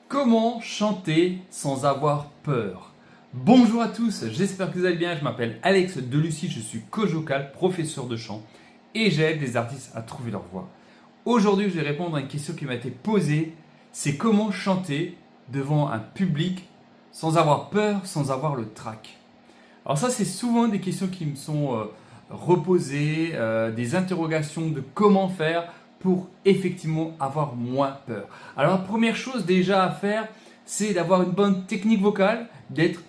Comment chanter sans avoir peur? Bonjour à tous, j'espère que vous allez bien. Je m'appelle Alex Delucy, je suis coach vocal, professeur de chant et j'aide les artistes à trouver leur voix. Aujourd'hui, je vais répondre à une question qui m'a été posée, c'est comment chanter devant un public sans avoir peur, sans avoir le trac. Alors ça, c'est souvent des questions qui me sont reposées, des interrogations de comment faire pour effectivement avoir moins peur. Alors la première chose déjà à faire, c'est d'avoir une bonne technique vocale, d'être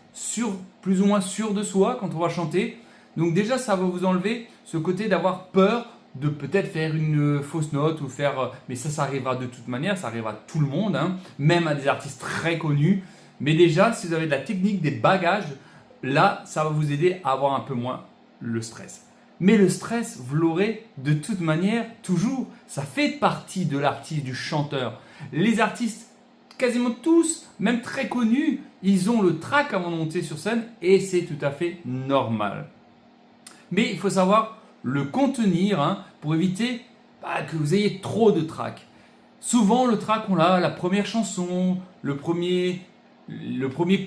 plus ou moins sûr de soi quand on va chanter. Donc déjà, ça va vous enlever ce côté d'avoir peur de peut-être faire une fausse note ou faire... Mais ça arrivera de toute manière, ça arrivera à tout le monde, hein, même à des artistes très connus. Mais déjà, si vous avez de la technique, des bagages, là, ça va vous aider à avoir un peu moins le stress. Mais le stress, vous l'aurez de toute manière toujours. Ça fait partie de l'artiste, du chanteur. Les artistes, quasiment tous, même très connus, ils ont le trac avant de monter sur scène et c'est tout à fait normal. Mais il faut savoir le contenir pour éviter que vous ayez trop de trac. Souvent, le trac, on l'a la première chanson, le premier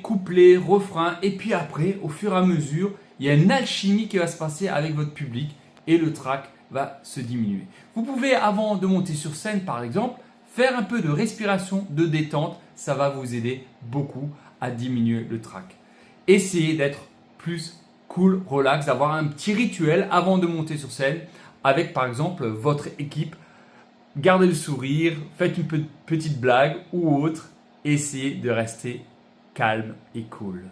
couplet, refrain, et puis après, au fur et à mesure, il y a une alchimie qui va se passer avec votre public et le trac va se diminuer. Vous pouvez, avant de monter sur scène par exemple, faire un peu de respiration, de détente, ça va vous aider beaucoup à diminuer le trac. Essayez d'être plus cool, relax, d'avoir un petit rituel avant de monter sur scène avec par exemple votre équipe. Gardez le sourire, faites une petite blague ou autre, essayez de rester calme et cool.